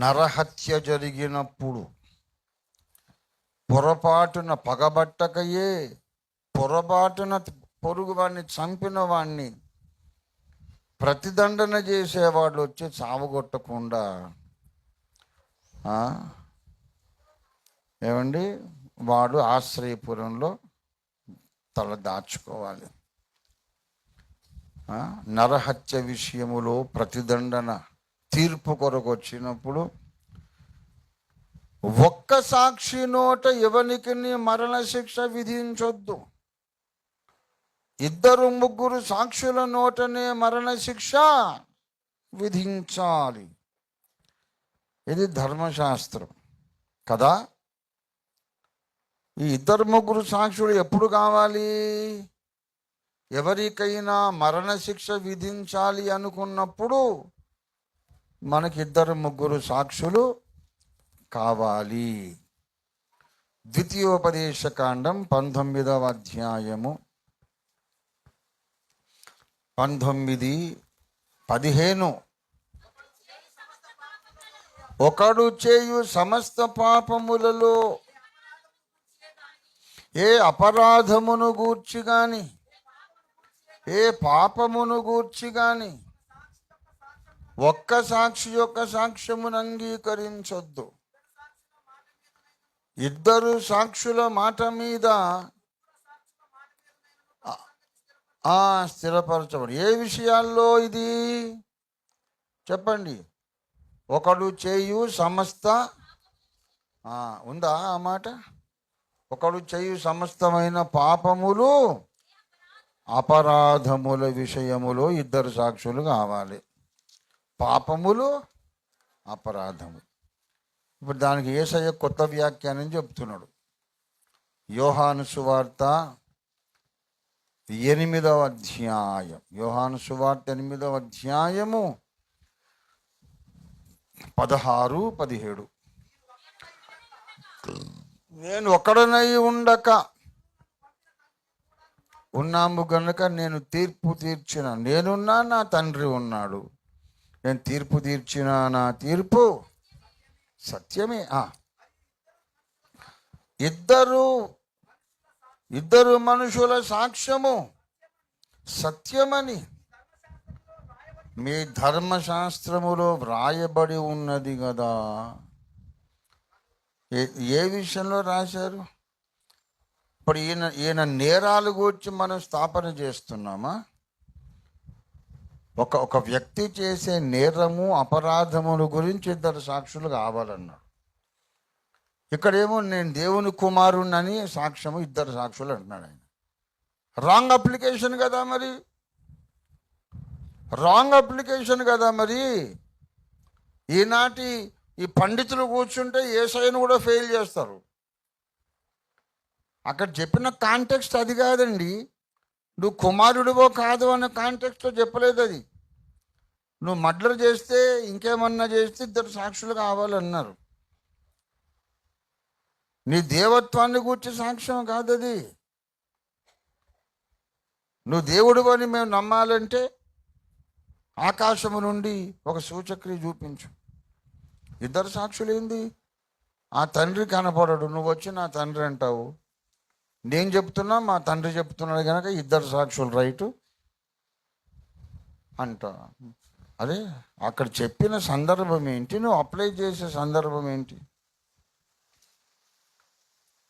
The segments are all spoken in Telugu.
నరహత్య జరిగినప్పుడు పొరపాటున పగబట్టకయే పొరపాటున పొరుగు వాడిని చంపిన వాడిని ప్రతిదండన చేసేవాళ్ళు వచ్చి చావగొట్టకుండా ఏమండి వాడు ఆశ్రయపురంలో తల దాచుకోవాలి. నరహత్య విషయములో ప్రతిదండన తీర్పు కొరకు వచ్చినప్పుడు ఒక్క సాక్షి నోట ఎవరికి మరణశిక్ష విధించొద్దు. 2-3 సాక్షుల నోటనే మరణశిక్ష విధించాలి. ఇది ధర్మశాస్త్రం కదా. ఈ 2-3 సాక్షులు ఎప్పుడు కావాలి? ఎవరికైనా మరణశిక్ష విధించాలి అనుకున్నప్పుడు మనకి 2-3 సాక్షులు కావాలి. ద్వితీయోపదేశకాండం 19వ అధ్యాయము 19:15 ఒకడు చేయు సమస్త పాపములలో ఏ అపరాధమును గూర్చి గాని ఏ పాపమును గూర్చి గాని ఒక్క సాక్షి యొక్క సాక్ష్యమును అంగీకరించొద్దు. 2 సాక్షుల మాట మీద స్థిరపరచబడి. ఏ విషయాల్లో ఇది చెప్పండి? ఒకడు చేయు సమస్త ఉందా ఆ మాట? ఒకడు చేయు సమస్తమైన పాపములు అపరాధముల విషయములో 2 సాక్షులు కావాలి. పాపములు అపరాధము. ఇప్పుడు దానికి యేసయ్య కొత్త వ్యాఖ్యానం చెప్తున్నాడు. యోహాను సువార్త 8వ అధ్యాయం, యోహాను సువార్త 8వ అధ్యాయము 16-17. నేను ఒక్కడనై ఉండక ఉన్నాము గనుక నేను తీర్పు తీర్చిన నేనున్నా, నా తండ్రి ఉన్నాడు. నేను తీర్పు తీర్చిన నా తీర్పు సత్యమే. ఇద్దరు మనుషుల సాక్ష్యము సత్యమని మీ ధర్మశాస్త్రములో వ్రాయబడి ఉన్నది కదా. ఏ విషయంలో రాశారు? ఇప్పుడు ఈయన నేరాలు గురించి మనం స్థాపన చేస్తున్నామా? ఒక వ్యక్తి చేసే నేరము అపరాధముల గురించి 2 సాక్షులు కావాలన్నాడు. ఇక్కడేమో నేను దేవుని కుమారుణ్ణని సాక్ష్యము 2 సాక్షులు అంటున్నాడు. ఆయన రాంగ్ అప్లికేషన్ కదా మరి. రాంగ్ అప్లికేషన్ కదా మరి. ఈనాటి ఈ పండితులు కూర్చుంటే యేసయ్యను కూడా ఫెయిల్ చేస్తారు. అక్కడ చెప్పిన కాంటెక్స్ట్ అది కాదండి. నువ్వు కుమారుడివో కాదు అనే కాంటెక్స్ట్లో చెప్పలేదు అది. నువ్వు మర్డర్ చేస్తే ఇంకేమన్నా చేస్తే 2 సాక్షులు కావాలన్నారు. నీ దేవత్వాన్ని గూర్చి సాక్ష్యం కాదు అది. నువ్వు దేవుడు అని మేము నమ్మాలంటే ఆకాశము నుండి ఒక సూచక్రియ చూపించు. 2 సాక్షులు ఏంది? ఆ తండ్రి కనపడడు, నువ్వు వచ్చి నా తండ్రి అంటావు. నేను చెప్తున్నా, మా తండ్రి చెప్తున్నాడు కనుక 2 సాక్షులు రైటు అంట. అదే అక్కడ చెప్పిన సందర్భం ఏంటి? నువ్వు అప్లై చేసే సందర్భం ఏంటి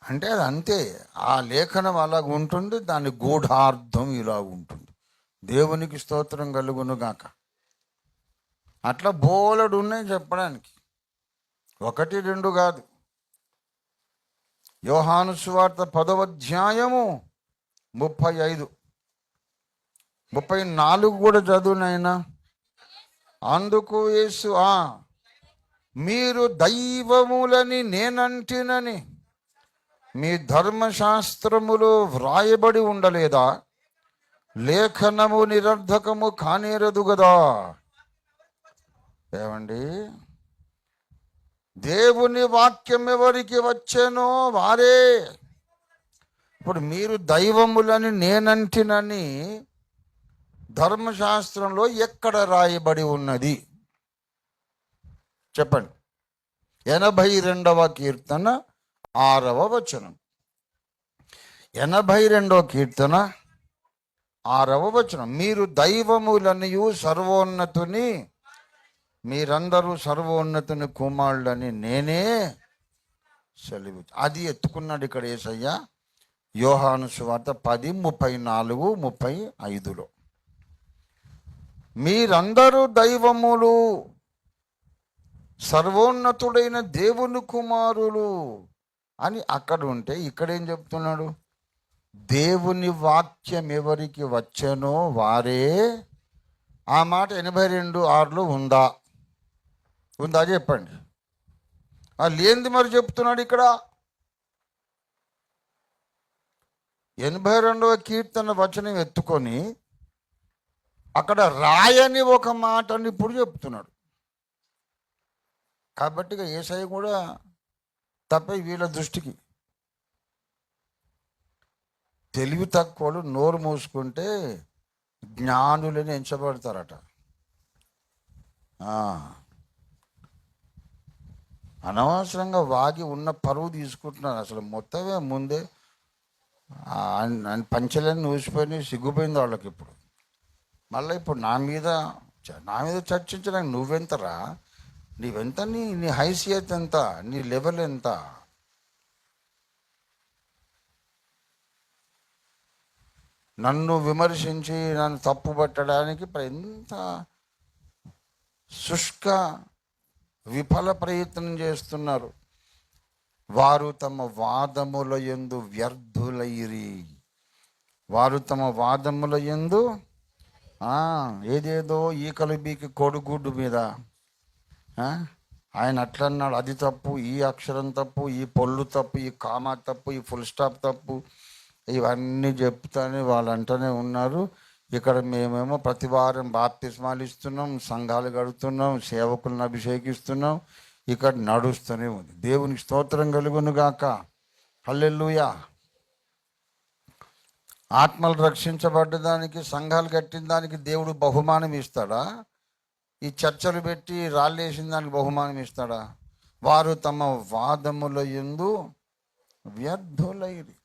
అంటే అది అంతే. ఆ లేఖనం అలాగ ఉంటుంది, దాని గూఢార్థం ఇలా ఉంటుంది. దేవునికి స్తోత్రం కలుగును గాక. అట్లా బోలెడు ఉన్నాయి చెప్పడానికి, 1-2 కాదు. యోహాను సువార్త 10వ అధ్యాయము 35-34 కూడా చదువునైనా. అందుకు యేసు మీరు దైవములని నేనంటినని మీ ధర్మశాస్త్రములో వ్రాయబడి ఉండలేదా? లేఖనము నిరర్ధకము కానేరదు కదా. ఏమండి, దేవుని వాక్యం ఎవరికి వచ్చేనో వారే. ఇప్పుడు మీరు దైవములని నేనంటినని ధర్మశాస్త్రంలో ఎక్కడ రాయబడి ఉన్నది చెప్పండి? 82వ కీర్తన 6వ వచనం. 82వ కీర్తన 6వ వచనం. మీరు దైవములనియు సర్వోన్నతుని, మీరందరూ సర్వోన్నతుని కుమారులని నేనే సెలవు. అది ఎత్తుకున్నాడు ఇక్కడ యేసయ్య యోహాను సువార్త 10:34-35లో. మీరందరూ దైవములు, సర్వోన్నతుడైన దేవుని కుమారులు అని అక్కడ ఉంటే ఇక్కడేం చెప్తున్నాడు? దేవుని వాక్యం ఎవరికి వచ్చనో వారే. ఆ మాట 82:6లో ఉందా? ఉందా చెప్పండి. లేనిది మరి చెప్తున్నాడు ఇక్కడ. 82వ కీర్తన వచనం ఎత్తుకొని అక్కడ రాయని ఒక మాటని ఇప్పుడు చెప్తున్నాడు. కాబట్టి ఇక యేసయ్య కూడా తప్ప వీళ్ళ దృష్టికి. తెలివి తక్కువలు నోరు మూసుకుంటే జ్ఞానులని ఎంచబడతారట. అనవసరంగా వాగి ఉన్న పరువు తీసుకుంటున్నారు. అసలు మొత్తమే ముందే పంచలన్నీ ఊసిపోయి సిగ్గుపోయింది వాళ్ళకి. ఇప్పుడు మళ్ళీ ఇప్పుడు నా మీద చర్చించడానికి నువ్వెంతరా? నీవెంత? నీ హైసియత్ ఎంత? నీ లెవెల్ ఎంత? నన్ను విమర్శించి నన్ను తప్పు పట్టడానికి ఎంత శుష్క విఫల ప్రయత్నం చేస్తున్నారు. వారు తమ వాదముల యందు వ్యర్థులైరి. వారు తమ వాదముల యందు ఏదేదో ఈకలు బీకి కోడిగుడ్డు మీద ఆయన అట్లా అన్నాడు, అది తప్పు, ఈ అక్షరం తప్పు, ఈ పొల్లు తప్పు, ఈ కామా తప్పు, ఈ ఫుల్ స్టాప్ తప్పు, ఇవన్నీ చెప్తానే వాళ్ళు అంటూనే ఉన్నారు. ఇక్కడ మేమేమో ప్రతి వారం బాప్తిస్మాలు ఇస్తున్నాం, సంఘాలు గడుతున్నాం, సేవకులను అభిషేకిస్తున్నాం. ఇక్కడ నడుస్తూనే ఉంది. దేవునికి స్తోత్రం కలుగును గాక. హల్లెలూయా. ఆత్మలు రక్షించబడ్డదానికి, సంఘాలు కట్టిన దానికి దేవుడు బహుమానం ఇస్తాడా? ఈ చర్చలు పెట్టి రాళ్ళేసిన దానికి బహుమానం ఇస్తాడా? వారు తమ వాదముల యందు వ్యర్థులైరి.